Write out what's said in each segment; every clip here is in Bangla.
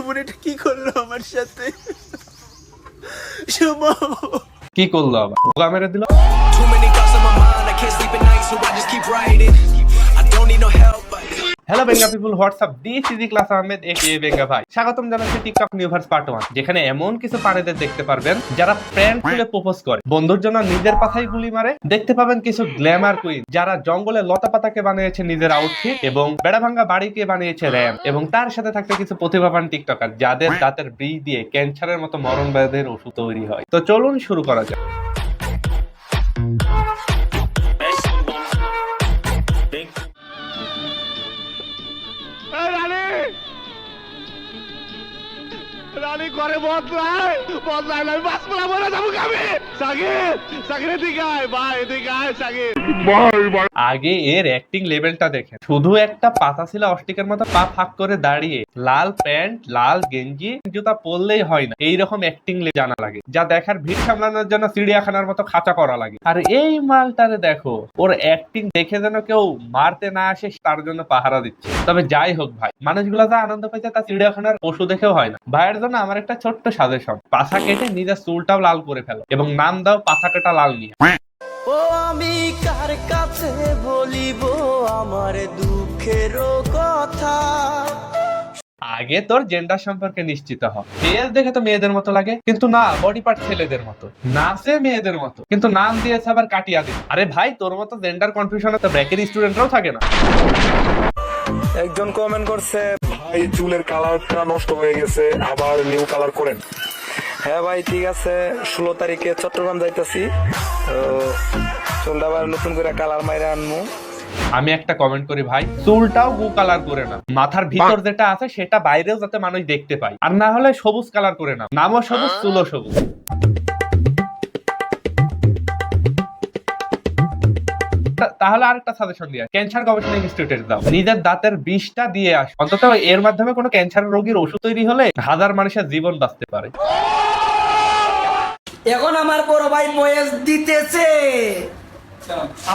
সুমন এটা কি করলো আমার সাথে? সুমন কি করলো আবার? বোকা মেরে দিল। Too many thoughts on my mind, I can't sleep at night, so I just keep writing. I don't need no help, but hello বেঙ্গা people, WhatsApp, this is class Ahmed একে বেঙ্গা ভাই। স্বাগতম জানাচ্ছি টিকটক নিউভার্স পার্ট 1, যেখানে এমন কিছু পারেদের দেখতে পারবেন যারা প্র্যাঙ্ক খুলে প্রপোজ করে, বন্ধুর জন্য নিজের পাছায় গুলি মারে। দেখতে পাবেন কিছু গ্ল্যামার কুইন যারা জঙ্গলে লতা পাতাকে বানিয়েছে নিজের আউটফিট এবং বেড়া ভাঙ্গা বাড়িকে বানিয়েছে র্যাম, এবং তার সাথে থাকতে কিছু প্রতিভাবান টিকটকার যাদের দাঁতের ব্রিজ দিয়ে ক্যান্সারের মতো মরণ ব্যাধির ওষুধ তৈরি হয়। তো চলুন শুরু করা যাক। রানী করে বদলায় আমি বাসপালা মরে যাবো কামে। সাকিব সাকিব এদিকে আয় ভাই, এদিকে আয় সাকিব ভাই। আগে এর অ্যাক্টিং লেভেলটা দেখেন, শুধু একটা পাতা ছিল অস্টিকের মতো পা ফাঁক করে দাঁড়িয়ে লাল প্যান্ট লাল গেঞ্জি জুতা পরলেই হয় না, এইরকম অ্যাক্টিং জানা লাগে, যা দেখার ভিড় সামলানোর জন্য চিড়িয়াখানার মতো খাঁচা করা লাগে। আর এই মালটারে দেখো, ওর অ্যাক্টিং দেখে যেন কেউ মারতে না আসে তার জন্য পাহারা দিচ্ছে। তবে যাই হোক ভাই, মানুষগুলো যা আনন্দ পাইছে তা চিড়িয়াখানার পশু দেখেও হয় না। ভাইয়ের জন্য আমার একটা ছোট্ট সাজেশন, পাছা কেটে নিজের চুলটাও লাল করে ফেলো এবং নাম দাও পাছা কাটা লাল নিয়ে। ও আমি কার কাছে বলিব আমার দুঃখের কথা। আগে তোর জেন্ডার সম্পর্কে নিশ্চিত হ। ফেস দেখে তো মেয়েদের মতো লাগে, কিন্তু না, বডি পার্ট ছেলেদের মতো, নাচে মেয়েদের মতো, কিন্তু নাম দিয়েছে আবার কাটিয়া দি। আরে ভাই, তোর মতো জেন্ডার কনফিউশনে তো ব্র্যাকের স্টুডেন্টরাও থাকে না। একজন কমেন্ট করছে, ভাই চুলের কালারটা নষ্ট হয়ে গেছে, আবার নিউ কালার করেন। হ্যাঁ ভাই ঠিক আছে, 16 তারিখে চট্টগ্রাম যাইতাছি, তো চুলটা আবার নতুন করে কালার মাইরে আনমু। আমি একটা কমেন্ট করি ভাই, চুলটাও গু কালার করে না, মাথার ভিতর যেটা আছে সেটা বাইরেও যাতে মানুষ দেখতে পায়, আর না হলে সবুজ কালার করে না, নামও সবুজ চুলও সবুজ। তাহলে আরেকটা সাজেশন দিয়ে, ক্যান্সার গবেষণা ইনস্টিটিউটে দাও, নিজের দাঁতের বিষটা দিয়ে আস, অন্তত এর মাধ্যমে কোনো ক্যান্সার রোগীর ওষুধ তৈরি হলে হাজার মানুষের জীবন বাঁচতে পারে। এখন আমার বড় ভাই বয়স দিতেছে,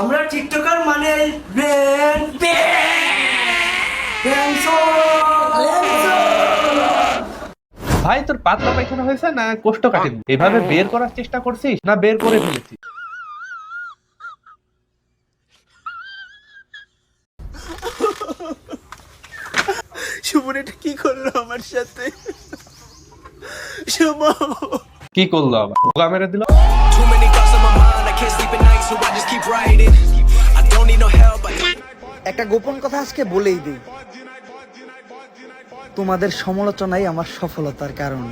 আমরা টিকটকার মানে ভাই তোর পাতলা পায়খানা হয়েছে না কোষ্ঠ কাঠিন্য? এভাবে বের করার চেষ্টা করছিস না বের করে ফেলেছিস? সুমন এটা কি করলো আমার সাথে? সুমন কি করলো আবার? বোকা মেরে দিল। Too many thoughts on my mind, I can't sleep at night, so I just keep writing. I don't need no help, but একটা গোপন কথা আজকে বলেই দিই, তোমাদের সমালোচনাই আমার সফলতার কারণ।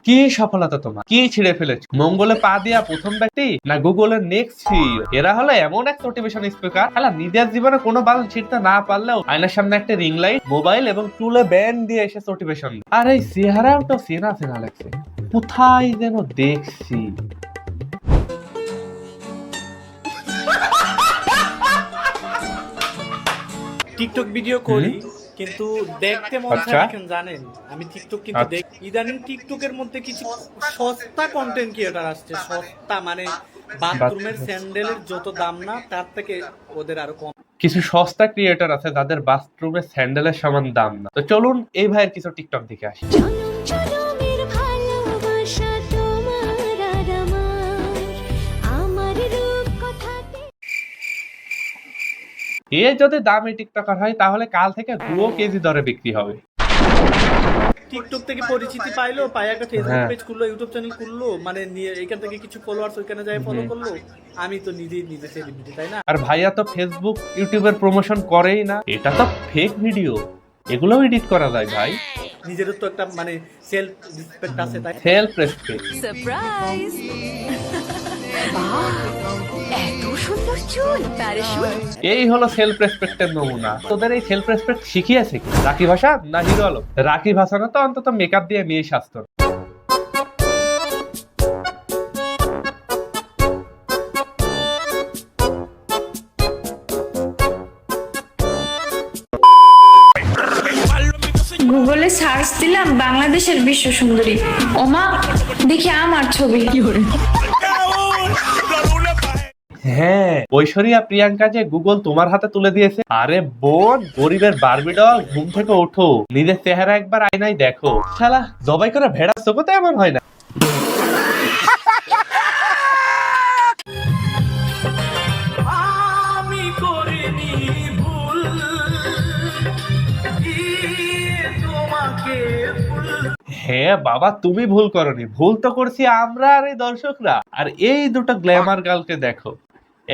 কি সফলতা তোমার? কি ছিঁড়ে ফেলেছ? মঙ্গলে পা দিয়া প্রথম ব্যক্তি না গুগলের নেক্সট সিইও? এরা হলো এমন এক মোটিভেশন স্পিকার, তাহলে নিজের জীবনে কোনো বাল ছিঁড়তে না পারলেও আয়নার সামনে একটা রিং লাইট, মোবাইল এবং চুলে ব্যান্ড দিয়ে এসে মোটিভেশন। আর এই চেহারাও তো চেনা চেনা লাগছে, কোথায় যেন দেখছি। টিকটক ভিডিও করি কিন্তু দেখতে মন আচ্ছা। চায় কেন জানেন? আমি টিকটক কিন্তু আচ্ছা। দেখি, ইদানিং টিকটকের মধ্যে কিছু সস্তা কন্টেন্ট ক্রিয়েটর আসছে। সস্তা মানে বাথরুমের স্যান্ডেলের যত দাম না তার থেকে ওদের আরো কম। কিছু সস্তা ক্রিয়েটর আছে যাদের বাথরুমের স্যান্ডেলের সমান দাম না। তো চলুন এই ভাইয়ের কিছু টিকটক দেখে আসি। জনমের ভালোবাসা তোমার আর আমার রূপকথাতে। এ যদি দামি টিকটকার হয় তাহলে কাল থেকে 2 কেজি দরে বিক্রি হবে। টিকটক থেকে পরিচিতি পাইলো, পাই একটা ফেসবুক হ্যাঁ। পেজ খুললো, ইউটিউব চ্যানেল খুললো, মানে এখান থেকে কিছু ফলোয়ার্স ওইখানে যায় ফলো করলো। আমি তো নিজে সেলিব্রিটি, তাই না? আর ভাইয়া তো ফেসবুক ইউটিউবের প্রমোশন করেই না, এটা তো ফেক ভিডিও, এগুলো এডিট করা যায় ভাই। নিজেরও তো একটা মানে সেলফ রেসপেক্ট আছে, তাই সেলফ রেসপেক্ট। সারপ্রাইজ! এত সুন্দর চুল, প্যারাশুট। এই হলো সেলফ রেসপেক্টের নমুনা। তোদের এই সেলফ রেসপেক্ট শিখিয়েছে কি রাকি ভাষা না হিরো আলম? রাকি ভাষা না তো অন্তত মেকআপ দিয়ে মেয়ে স্বাস্থ্য। গুগলে সার্চ দিলাম বাংলাদেশের বিশ্ব সুন্দরী, ওমা দেখি আমার ছবি। হ্যাঁ, ঐশ্বরিয়া প্রিয়াঙ্কা যে গুগল তোমার হাতে তুলে দিয়েছে। আরে বোন, গরিবের বারবি ডল, ঘুম থেকে ওঠো, নিজের চেহারা একবার আয়নায় দেখো। শালা জবাই করে ভেড়া চোখও তো এমন হয় না। হ্যাঁ বাবা, তুমি ভুল করনি, ভুল তো করছি আমরা আর এই দর্শকরা। আর এই দুটো গ্ল্যামার গার্লকে দেখো,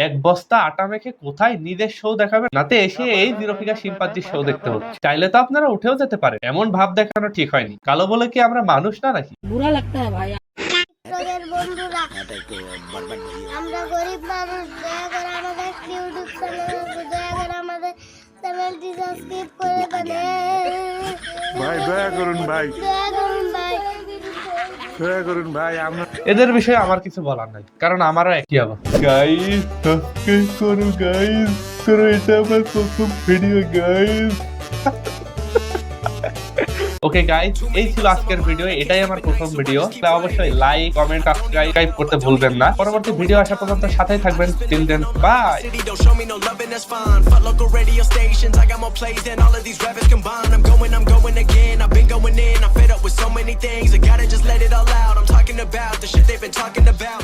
এক বস্তা আটা মেখে কোথায় নিজের শো দেখাবে, নাতে এসে এই জিরো ফিগার সিম্পাতির শো দেখতে হচ্ছে। চাইলে তো আপনারা উঠেও যেতে পারে, এমন ভাব দেখানো ঠিক হয়নি। কালো বলে কি আমরা মানুষ না নাকি? বন্ধুরা, আমরা গরিব মানুষ, দয়া করে আমাদের ইউটিউব চ্যানেল, দয়া করে আমাদের চ্যানেলটি সাবস্ক্রাইব করে দেন ভাই, দয়া করুন ভাই, দয়া করুন ভাই। দয়া করুন ভাই। আমরা এদের বিষয়ে আমার কিছু বলার নাই, কারণ আমারও একই অবস্থা। গাইস সাবস্ক্রাইব করো, গাইস করো, এটা আমার প্রথম ভিডিও গাইস। ওকে গাইস, এই ছিল আজকের ভিডিও, এটাই আমার প্রথম ভিডিও। অবশ্যই লাইক, কমেন্ট, সাবস্ক্রাইব করতে ভুলবেন না। পরবর্তী ভিডিও আসা পর্যন্ত সাথেই থাকবেন। Till then, bye. City don't show me no loving, that's fine. Fuck local radio stations, I got more plays than all of these rappers combined. I'm going again. I've been going in. I'm fed up with so many things. I gotta just let it all out. I'm talking about the shit they've been talking about.